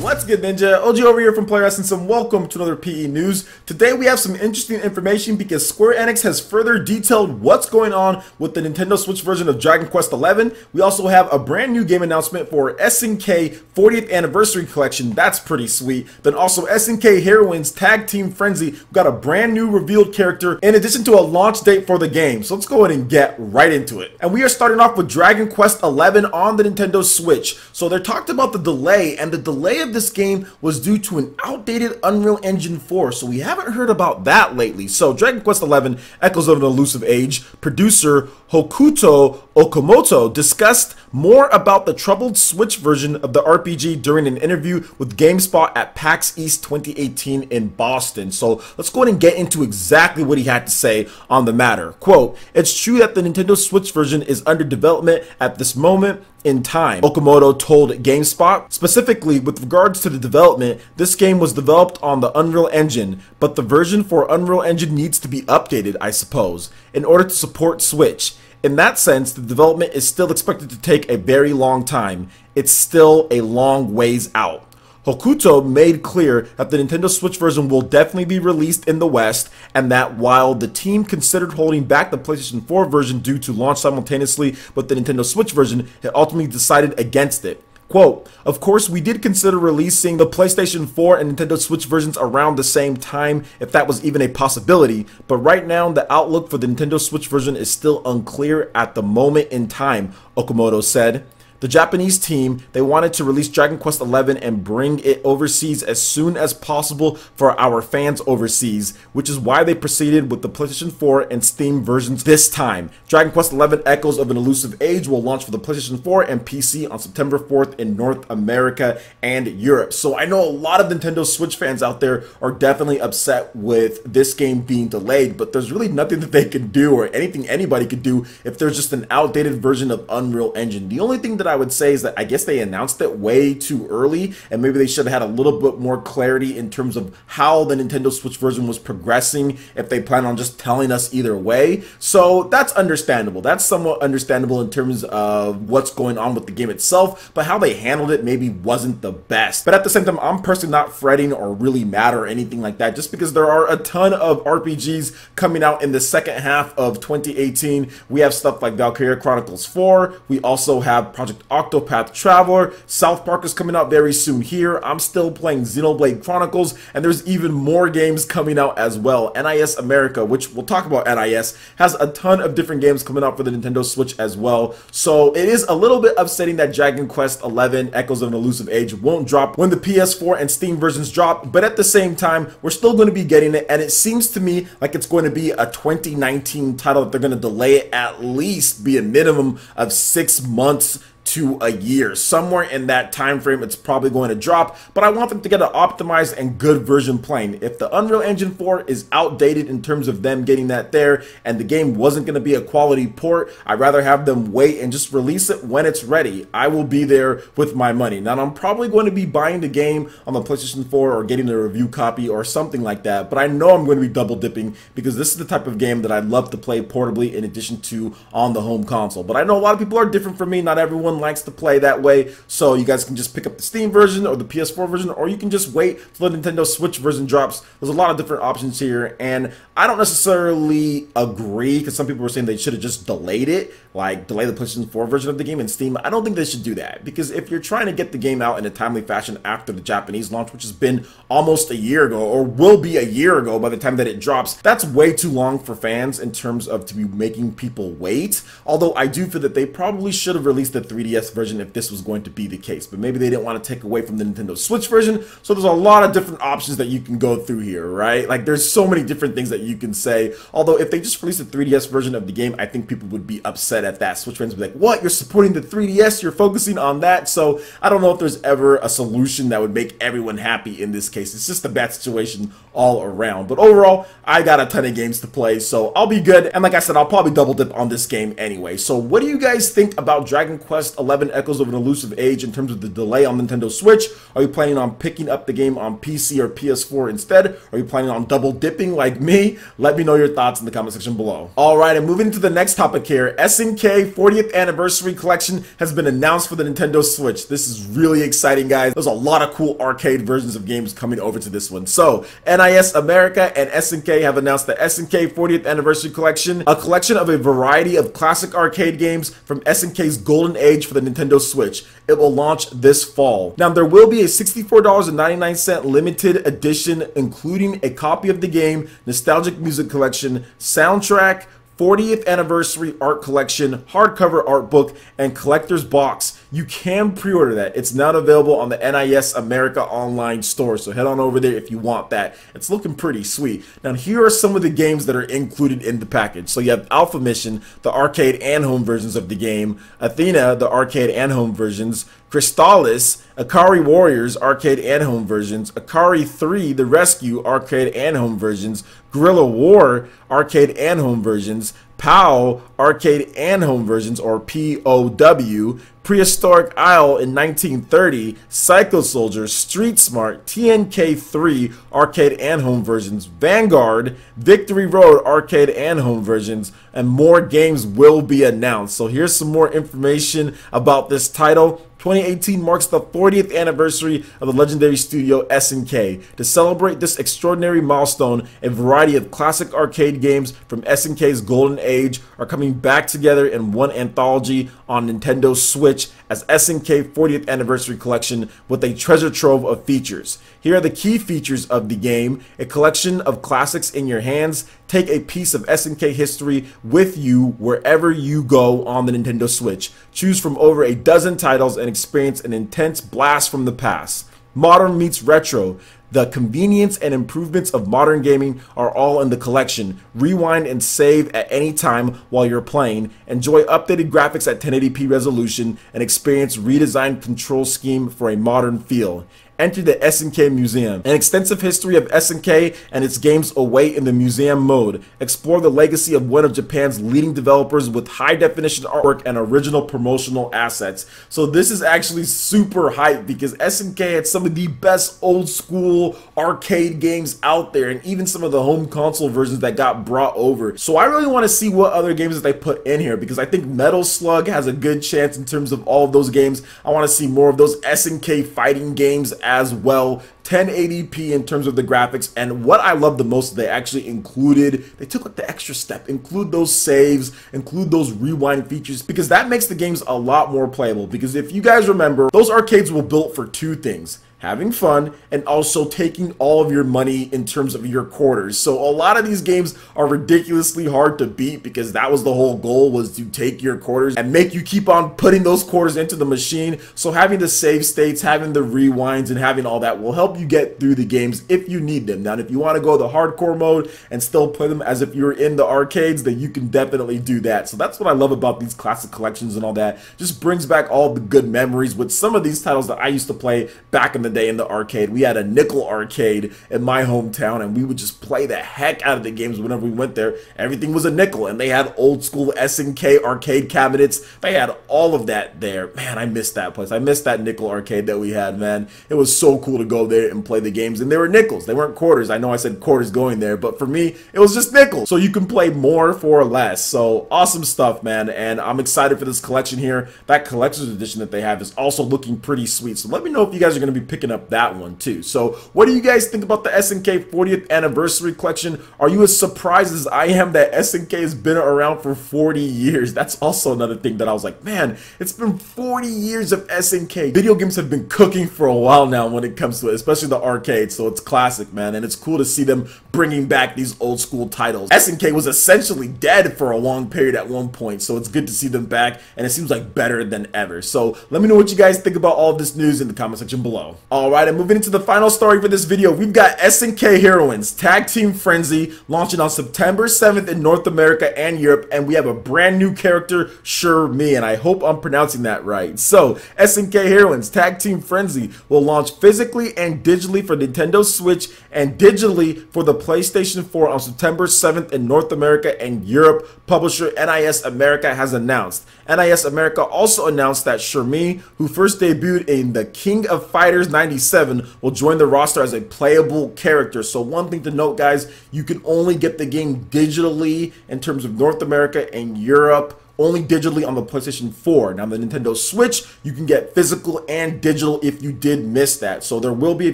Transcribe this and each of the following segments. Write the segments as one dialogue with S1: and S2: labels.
S1: What's good, Ninja? OG over here from Player Essence, and welcome to another PE News. Today we have some interesting information because Square Enix has further detailed what's going on with the Nintendo Switch version of Dragon Quest XI. We also have a brand new game announcement for SNK 40th Anniversary Collection. That's pretty sweet. Then also SNK Heroines Tag Team Frenzy. We've got a brand new revealed character in addition to a launch date for the game. So let's go ahead and get right into it. And we are starting off with Dragon Quest XI on the Nintendo Switch. So they talked about the delay, and the delay of this game was due to an outdated Unreal Engine 4, so we haven't heard about that lately. So Dragon Quest XI Echoes of an Elusive Age producer Hokuto Okamoto discussed more about the troubled Switch version of the RPG during an interview with GameSpot at PAX East 2018 in Boston. So let's go ahead and get into exactly what he had to say on the matter. Quote, "It's true that the Nintendo Switch version is under development at this moment in time," Okamoto told GameSpot. Specifically, with regards to the development, this game was developed on the Unreal Engine, but the version for Unreal Engine needs to be updated, I suppose, in order to support Switch. In that sense, the development is still expected to take a very long time. It's still a long ways out. Hokuto made clear that the Nintendo Switch version will definitely be released in the West, and that while the team considered holding back the PlayStation 4 version due to launch simultaneously with the Nintendo Switch version, it ultimately decided against it. Quote, "Of course, we did consider releasing the PlayStation 4 and Nintendo Switch versions around the same time if that was even a possibility, but right now the outlook for the Nintendo Switch version is still unclear at the moment in time," Okamoto said. The Japanese team, they wanted to release Dragon Quest XI and bring it overseas as soon as possible for our fans overseas, which is why they proceeded with the PlayStation 4 and Steam versions this time. Dragon Quest XI Echoes of an Elusive Age will launch for the PlayStation 4 and PC on September 4th in North America and Europe. So I know a lot of Nintendo Switch fans out there are definitely upset with this game being delayed, but there's really nothing that they can do or anything anybody could do if there's just an outdated version of Unreal Engine. The only thing that I would say is that I guess they announced it way too early, and maybe they should have had a little bit more clarity in terms of how the Nintendo Switch version was progressing if they plan on just telling us either way. So that's understandable. That's somewhat understandable in terms of what's going on with the game itself, but how they handled it maybe wasn't the best. But at the same time, I'm personally not fretting or really mad or anything like that, just because there are a ton of RPGs coming out in the second half of 2018. We have stuff like Valkyria Chronicles 4. We also have Project Octopath Traveler. South Park is coming out very soon here. I'm still playing Xenoblade Chronicles, and there's even more games coming out as well. NIS America, which we'll talk about NIS, has a ton of different games coming out for the Nintendo Switch as well. So it is a little bit upsetting that Dragon Quest XI Echoes of an Elusive Age won't drop when the PS4 and Steam versions drop, but at the same time, we're still going to be getting it, and it seems to me like it's going to be a 2019 title that they're going to delay it at least be a minimum of 6 months to a year. Somewhere in that time frame it's probably going to drop, but I want them to get an optimized and good version playing. If the Unreal Engine 4 is outdated in terms of them getting that there and the game wasn't going to be a quality port, I'd rather have them wait and just release it when it's ready. I will be there with my money. Now I'm probably going to be buying the game on the PlayStation 4 or getting a review copy or something like that, but I know I'm going to be double dipping because this is the type of game that I'd love to play portably in addition to on the home console. But I know a lot of people are different from me. Not everyone likes to play that way, so you guys can just pick up the Steam version or the PS4 version, or you can just wait till the Nintendo Switch version drops. There's a lot of different options here, and I don't necessarily agree because some people were saying they should have just delayed it, like delay the PlayStation 4 version of the game in Steam. I don't think they should do that, because if you're trying to get the game out in a timely fashion after the Japanese launch, which has been almost a year ago, or will be a year ago by the time that it drops, that's way too long for fans in terms of to be making people wait. Although I do feel that they probably should have released the 3DS version if this was going to be the case, but maybe they didn't want to take away from the Nintendo Switch version. So there's a lot of different options that you can go through here, right? Like there's so many different things that you can say. Although if they just released a 3DS version of the game, I think people would be upset at that. Switch fans would be like, what? You're supporting the 3DS? You're focusing on that? So I don't know if there's ever a solution that would make everyone happy in this case. It's just a bad situation all around. But overall, I got a ton of games to play, so I'll be good. And like I said, I'll probably double dip on this game anyway. So what do you guys think about Dragon Quest Quest 11 Echoes of an Elusive Age in terms of the delay on Nintendo Switch? Are you planning on picking up the game on PC or PS4 instead? Are you planning on double dipping like me? Let me know your thoughts in the comment section below. Alright, and moving to the next topic here, SNK 40th Anniversary Collection has been announced for the Nintendo Switch. This is really exciting, guys. There's a lot of cool arcade versions of games coming over to this one. So, NIS America and SNK have announced the SNK 40th Anniversary Collection, a collection of a variety of classic arcade games from SNK's golden age for the Nintendo Switch. It will launch this fall. Now, there will be a $64.99 limited edition, including a copy of the game, nostalgic music collection, soundtrack, 40th anniversary art collection, hardcover art book, and collector's box. You can pre-order that. It's not available on the NIS America online store, so head on over there if you want that. It's looking pretty sweet. Now, here are some of the games that are included in the package. So you have Alpha Mission, the arcade and home versions of the game, Athena, the arcade and home versions, Crystallis, Akari Warriors, arcade and home versions, Akari 3, The Rescue, arcade and home versions, Guerrilla War, arcade and home versions, POW, arcade and home versions, or POW, Prehistoric Isle in 1930, Psycho Soldier, Street Smart, TNK 3, arcade and home versions, Vanguard, Victory Road, arcade and home versions, and more games will be announced. So here's some more information about this title. 2018 marks the 40th anniversary of the legendary studio SNK. To celebrate this extraordinary milestone, a variety of classic arcade games from SNK's golden age are coming back together in one anthology on Nintendo Switch as SNK 40th Anniversary Collection with a treasure trove of features. Here are the key features of the game: a collection of classics in your hands. Take a piece of SNK history with you wherever you go on the Nintendo Switch. Choose from over a dozen titles and experience an intense blast from the past. Modern meets retro. The convenience and improvements of modern gaming are all in the collection. Rewind and save at any time while you're playing. Enjoy updated graphics at 1080p resolution and experience redesigned control scheme for a modern feel. Enter the SNK Museum. An extensive history of SNK and its games await in the museum mode. Explore the legacy of one of Japan's leading developers with high-definition artwork and original promotional assets. So this is actually super hype because SNK had some of the best old-school arcade games out there, and even some of the home console versions that got brought over. So I really want to see what other games that they put in here, because I think Metal Slug has a good chance in terms of all of those games. I want to see more of those SNK fighting games as well. 1080p in terms of the graphics, and what I love the most, they actually took like the extra step, include those saves, include those rewind features, because that makes the games a lot more playable. Because if you guys remember, those arcades were built for two things: having fun and also taking all of your money in terms of your quarters. So a lot of these games are ridiculously hard to beat because that was the whole goal, was to take your quarters and make you keep on putting those quarters into the machine. So having the save states, having the rewinds, and having all that will help you get through the games if you need them. Now, if you want to go the hardcore mode and still play them as if you're in the arcades, then you can definitely do that. So that's what I love about these classic collections and all that. Just brings back all the good memories with some of these titles that I used to play back in the day in the arcade. We had a nickel arcade in my hometown, and we would just play the heck out of the games whenever we went there. Everything was a nickel, and they had old school SNK arcade cabinets. They had all of that there. Man, I miss that place. I miss that nickel arcade that we had, man. It was so cool to go there and play the games, and they were nickels. They weren't quarters. I know I said quarters going there, but for me, it was just nickels. So you can play more for less. So awesome stuff, man, and I'm excited for this collection here. That collector's edition that they have is also looking pretty sweet. So let me know if you guys are going to be picking up that one too. So what do you guys think about the SNK 40th Anniversary Collection? Are you as surprised as I am that SNK has been around for 40 years? That's also another thing that I was like, man, it's been 40 years of SNK. Video games have been cooking for a while now when it comes to it, especially the arcade. So it's classic, man, and it's cool to see them bringing back these old school titles. SNK was essentially dead for a long period at one point, so it's good to see them back, and it seems like better than ever. So let me know what you guys think about all of this news in the comment section below. Alright, and moving into the final story for this video, we've got SNK Heroines Tag Team Frenzy launching on September 7th in North America and Europe, and we have a brand new character, Sure Me, and I hope I'm pronouncing that right. So, SNK Heroines Tag Team Frenzy will launch physically and digitally for Nintendo Switch and digitally for the PlayStation 4 on September 7th in North America and Europe, publisher NIS America has announced. NIS America also announced that Sure Me, who first debuted in the King of Fighters 97, will join the roster as a playable character. So one thing to note, guys, you can only get the game digitally in terms of North America and Europe, only digitally on the PlayStation 4. Now, the Nintendo Switch, you can get physical and digital if you did miss that. So there will be a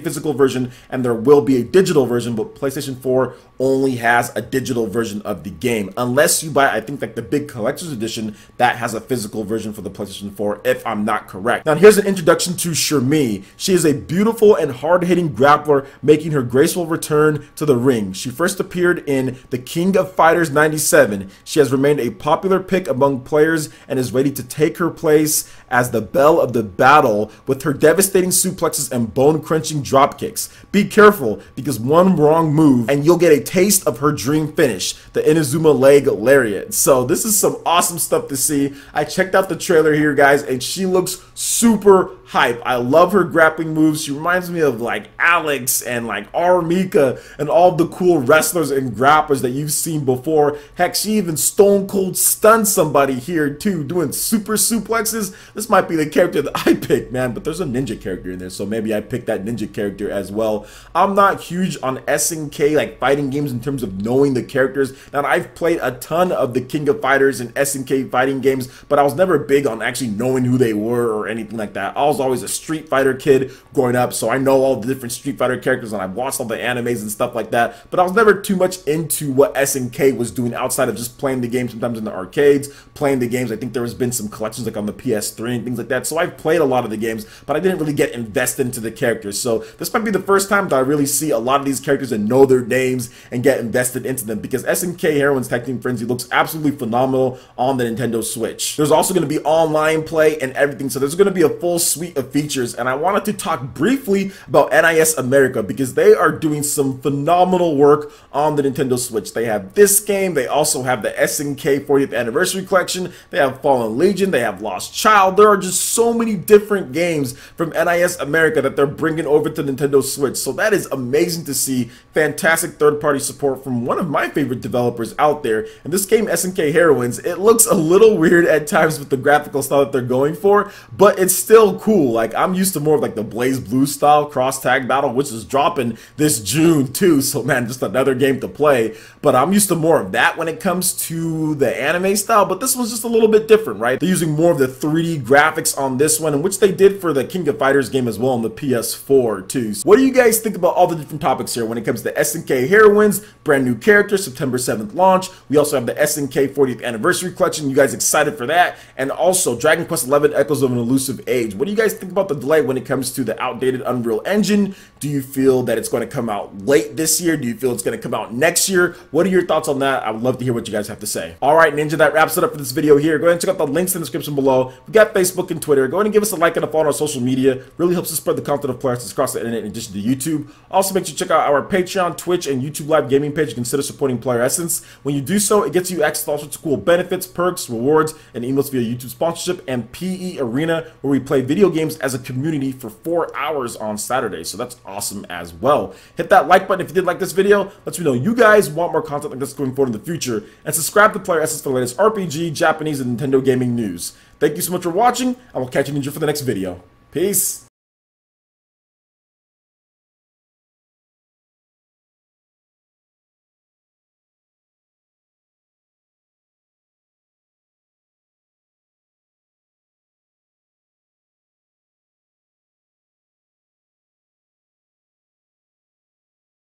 S1: physical version and there will be a digital version, but PlayStation 4 only has a digital version of the game. Unless you buy, I think, like the big collector's edition that has a physical version for the PlayStation 4, if I'm not correct. Now, here's an introduction to Sure Me. She is a beautiful and hard-hitting grappler making her graceful return to the ring. She first appeared in the King of Fighters 97. She has remained a popular pick among players and is ready to take her place as the belle of the battle with her devastating suplexes and bone-crunching drop kicks. Be careful, because one wrong move and you'll get a taste of her dream finish, the Inazuma leg lariat. So this is some awesome stuff to see. I checked out the trailer here, guys, and she looks super hype. I love her grappling moves. She reminds me of like Alex and like Armika and all the cool wrestlers and grapplers that you've seen before. Heck, she even stone cold stunned somebody here too, doing super suplexes. This might be the character that I picked, man, but there's a ninja character in there, so maybe I picked that ninja character as well. I'm not huge on SNK like fighting games in terms of knowing the characters. Now, I've played a ton of the King of Fighters and SNK fighting games, but I was never big on actually knowing who they were or anything like that. I was always a Street Fighter kid growing up, so I know all the different Street Fighter characters and I've watched all the animes and stuff like that, but I was never too much into what SNK was doing outside of just playing the game sometimes in the arcades, playing the games. I think there has been some collections like on the PS3 and things like that, so I've played a lot of the games, but I didn't really get invested into the characters. So this might be the first time that I really see a lot of these characters and know their names and get invested into them, because SNK Heroines Tag Team Frenzy looks absolutely phenomenal on the Nintendo Switch. There's also going to be online play and everything, so there's going to be a full suite of features, and I wanted to talk briefly about NIS America because they are doing some phenomenal work on the Nintendo Switch. They have this game, they also have the SNK 40th Anniversary Collection, they have Fallen Legion, they have Lost Child. There are just so many different games from NIS America that they're bringing over to Nintendo Switch, so that is amazing to see. Fantastic third-party support from one of my favorite developers out there. And this game, SNK Heroines, it looks a little weird at times with the graphical style that they're going for, but it's still cool. Like, I'm used to more of like the Blaze Blue style cross-tag battle, which is dropping this June too, so man, just another game to play. But I'm used to more of that when it comes to the anime style, but this one's just a little bit different, right? They're using more of the 3D graphics on this one, and which they did for the King of Fighters game as well on the PS4 too. So what do you guys think about all the different topics here when it comes to SNK Heroines, brand new character, September 7th launch? We also have the SNK 40th Anniversary Collection. You guys excited for that? And also Dragon Quest XI Echoes of an Elusive Age. What do you guys think about the delay when it comes to the outdated Unreal Engine? Do you feel that it's going to come out late this year? Do you feel it's going to come out next year? What are your thoughts on that? I would love to hear what you guys have to say. Alright, Ninja, that wraps it up for this video here. Go ahead and check out the links in the description below. We got Facebook and Twitter. Go ahead and give us a like and a follow on our social media. Really helps us spread the content of players across the internet in addition to YouTube. Also, make sure you check out our Patreon, Twitch, and YouTube Live gaming page. Consider supporting Player Essence. When you do so, it gets you access to all sorts of cool benefits, perks, rewards, and emails via YouTube sponsorship and PE Arena, where we play video games as a community for 4 hours on Saturday. So that's awesome as well. Hit that like button if you did like this video. Let me know you guys want more content like this going forward in the future. And subscribe to Player Essence for the latest RPG, Japanese, and Nintendo gaming news. Thank you so much for watching. I will catch you, Ninja, for the next video. Peace.